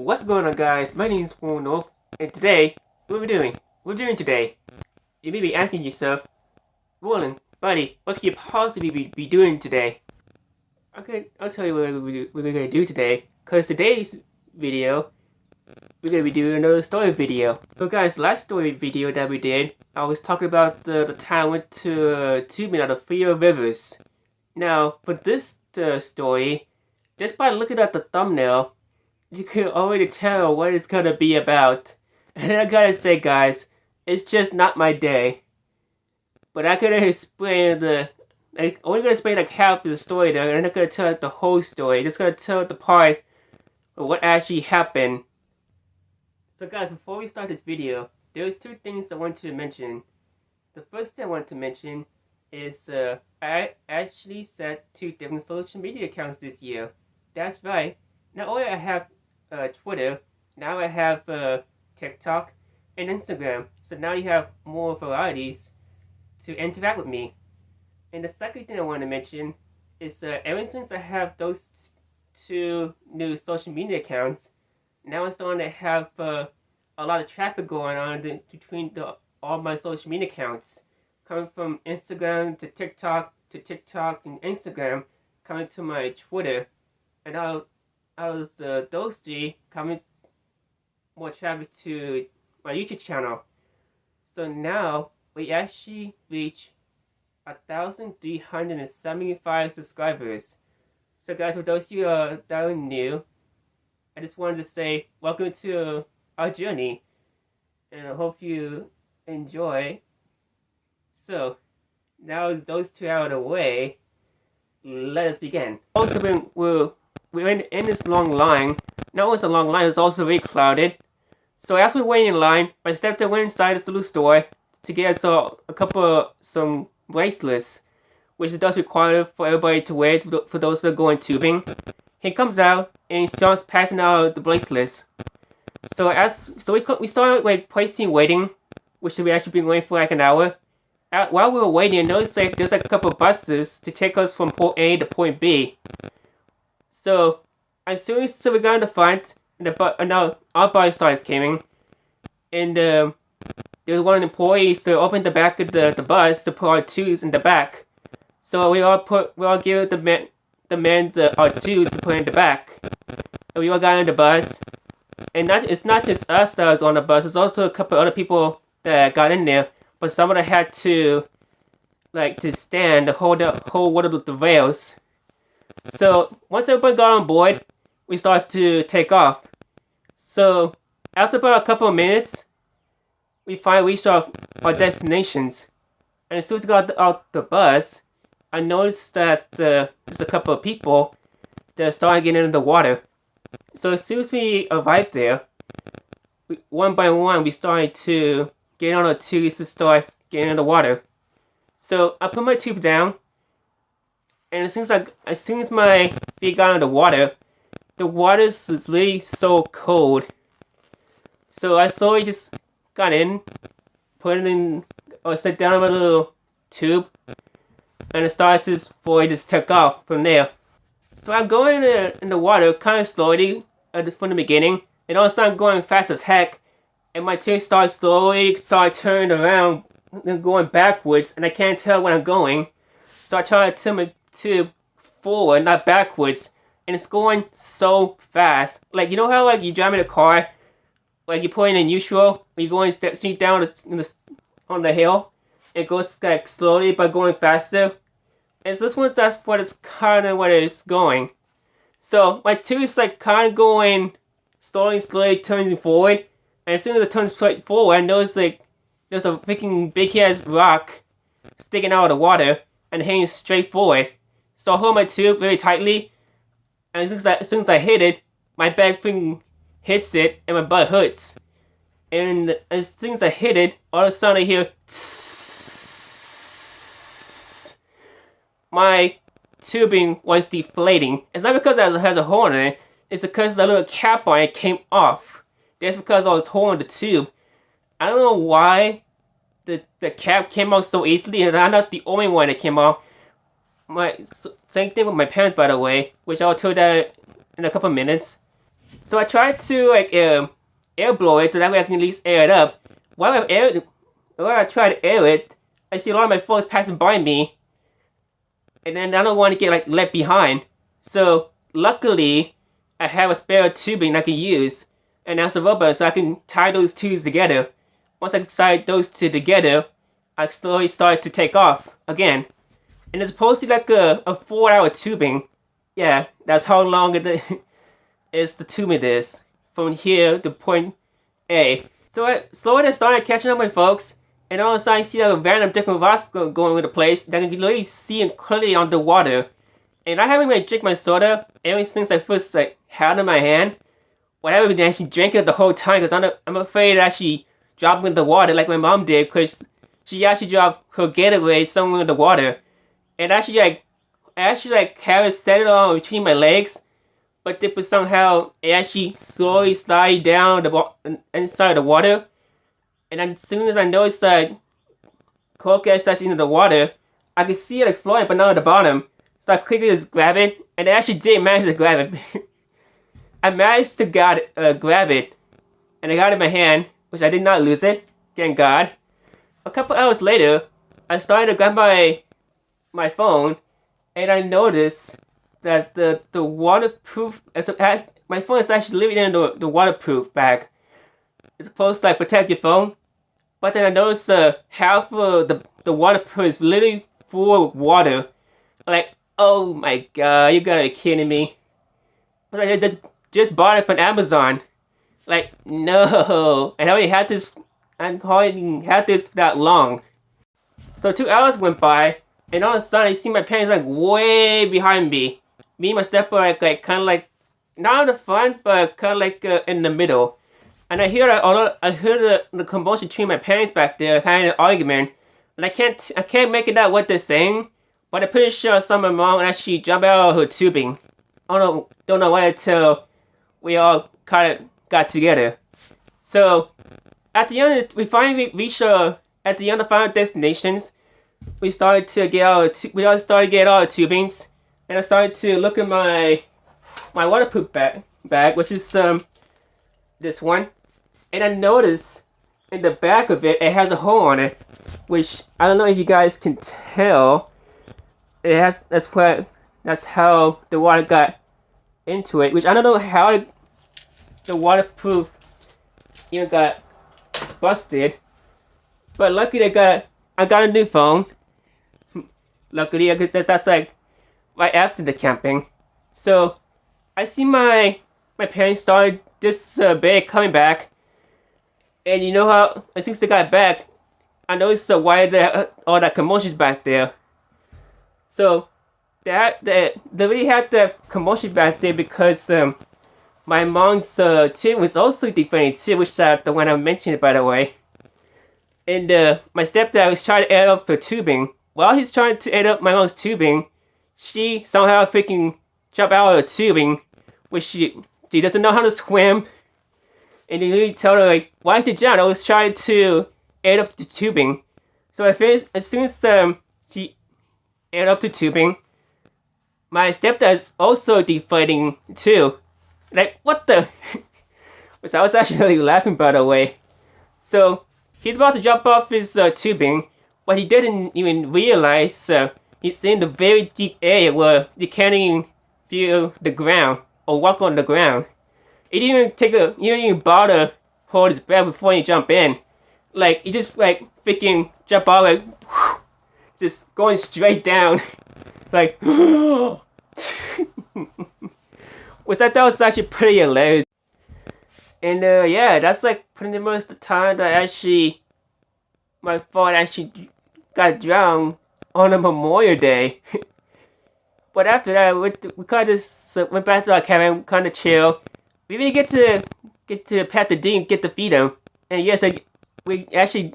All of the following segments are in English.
What's going on, guys? My name is Paul North, and today, what are we doing? What are we doing today? You may be asking yourself, Roland, buddy, what could you possibly be doing today? Okay, I'll tell you what we're going to do today, because today's video, we're going to be doing another story video. So guys, last story video that we did, I was talking about the time I went to tubing out of 3 rivers. Now, for this story, just by looking at the thumbnail, you can already tell what it's gonna be about. And I gotta say, guys, it's just not my day. But I could explain I'm only gonna explain like half of the story there, and I'm not gonna tell the whole story. Just gonna tell the part of what actually happened. So guys, before we start this video, there's 2 things I want to mention. The first thing I want to mention is I actually set 2 different social media accounts this year. That's right. Not only I have Twitter, now I have TikTok and Instagram. So now you have more varieties to interact with me. And the second thing I want to mention is ever since I have those 2 new social media accounts, now I'm starting to have a lot of traffic going on between all my social media accounts. Coming from Instagram to TikTok and Instagram, coming to my Twitter. And out of those 3, coming more traffic to my YouTube channel. So now we actually reach 1,375 subscribers. So guys, for those of you that are new, I just wanted to say welcome to our journey, and I hope you enjoy. So now those 2 out of the way, let us begin. Also, we're in this long line. Not only it's a long line, it's also very crowded. So as we're waiting in line, I stepped and went inside this little store to get some bracelets, which it does require for everybody to wear for those that are going tubing. He comes out and he starts passing out the bracelets. So we started like waiting, which we actually been waiting for like an hour. While we were waiting, I noticed there's like a couple of buses to take us from point A to point B. So as soon as we got in the front, and now our bus starts coming, and there was one employee to open the back of the bus to put our tubes in the back. So we all gave the man our tubes to put in the back, and we all got in the bus. And it's not just us that was on the bus; it's also a couple other people that got in there. But some of them had to stand to hold one of the rails. So once everybody got on board, we started to take off. So after about a couple of minutes, we finally reached our destinations. And as soon as we got out the bus, I noticed that there's a couple of people that started getting into the water. So as soon as we arrived there, one by one, we started to get on our tubes to start getting in the water. So I put my tube down, and as soon as my feet got in the water is literally so cold. So I slowly just got in, put it in, or set down my little tube, and it started to slowly just took off from there. So I go in the water kind of slowly from the beginning, and all of a sudden going fast as heck, and my tube starts turning around and going backwards, and I can't tell where I'm going. So I try to turn my tube forward, not backwards, and it's going so fast. Like, you know how like you drive in a car, like you put in neutral, you're going down on the hill, it goes like slowly but going faster. And so that's what it's kind of what it's going. So my tube is like kind of going slowly turning forward, and as soon as it turns straight forward, I notice like there's a freaking big ass rock sticking out of the water and hanging straight forward. So I hold my tube very tightly, and as soon as I hit it, my back freaking hits it and my butt hurts. And as soon as I hit it, all of a sudden I hear tss. My tubing was deflating. It's not because it has a hole in it, it's because the little cap on it came off. That's because I was holding the tube. I don't know why the cap came out so easily, and I'm not the only one that came off. Same thing with my parents, by the way, which I'll tell that in a couple minutes. So I tried to like air blow it so that way I can at least air it up. While I try to air it, I see a lot of my folks passing by me, and then I don't want to get like left behind. So luckily, I have a spare tubing I can use, and that's a rubber, so I can tie those tubes together. Once I tie those two together, I slowly start to take off again. And it's supposed to be like a 4-hour tubing. Yeah, that's how long it is the tubing is from here to point A. So I slowly started catching up with folks, and all of a sudden I see a random different rocks going with the place that I can literally see it clearly on the water. And I haven't really drank my soda ever since I first like had it in my hand. Well, I haven't actually drank it the whole time because I'm afraid to actually drop it in the water like my mom did, because she actually dropped her Gatorade somewhere in the water. And actually like have it settled on between my legs, but somehow it actually slowly slide down the inside the water. And then as soon as I noticed that Coke starts into the water, I could see it like floating, but not at the bottom. So I quickly just grab it, and I actually did manage to grab it. I managed to grab it, and I got it in my hand, which I did not lose it, thank God. A couple hours later, I started to grab my phone, and I noticed that the waterproof, my phone is actually living in the waterproof bag. It's supposed to like protect your phone, but then I noticed half of the waterproof is literally full of water. Like, oh my god, you gotta be kidding me. But I just bought it from Amazon. Like, no. And I already had this that long. So 2 hours went by, and all of a sudden I see my parents like way behind me. Me and my stepbrother like kind of like not in the front, but kind of like in the middle. And I hear the commotion between my parents back there, kind of argument. And I can't make it out what they're saying, but I'm pretty sure someone mom actually jumped out of her tubing. I don't know why until we all kind of got together. So at the end, we finally reached at the end of final destinations. We started to get all the tubings, and I started to look at my waterproof bag, which is this one, and I noticed in the back of it has a hole on it, which I don't know if you guys can tell. That's how the water got into it, which I don't know how the waterproof got busted, but luckily I got a new phone. Luckily, I guess that's like right after the camping. So I see my parents started this bag coming back, and you know how as soon as they got back, I noticed why all that commotion's back there. So they really had that commotion back there because my mom's tube was also deflated too, which is the one I mentioned, by the way. And my stepdad was trying to add up the tubing. While he's trying to add up my mom's tubing, she somehow freaking jumped out of the tubing, which she doesn't know how to swim. And they really tell her like, why did you jump? I was trying to add up the tubing. So as soon as she added up the tubing, my stepdad's also deflating too. Like, what the? Which I was actually laughing, by the way. So he's about to jump off his tubing, but he didn't even realize he's in the very deep area where you can't even feel the ground or walk on the ground. He didn't even bother hold his breath before he jump in. Like, he just like freaking jump out like whew, just going straight down. Like which that was actually pretty hilarious. And yeah, that's like pretty much the time that my phone actually got drowned on a Memorial Day. But after that, we kind of just went back to our cabin, kind of chill. We really get to pet the deer and get to feed him. And yes, we actually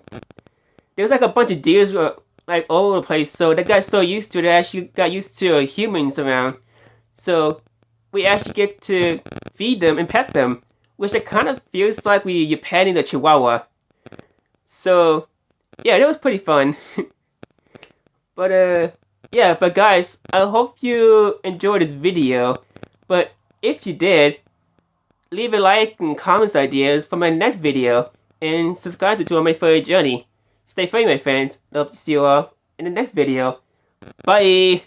there was like a bunch of deers like all over the place. So they got so used to it, they actually got used to humans around. So we actually get to feed them and pet them, which it kind of feels like you're petting the Chihuahua. So yeah, it was pretty fun. But yeah, but guys, I hope you enjoyed this video. But if you did, leave a like and comments ideas for my next video, and subscribe to join my further journey. Stay funny, my friends. Hope to see you all in the next video. Bye!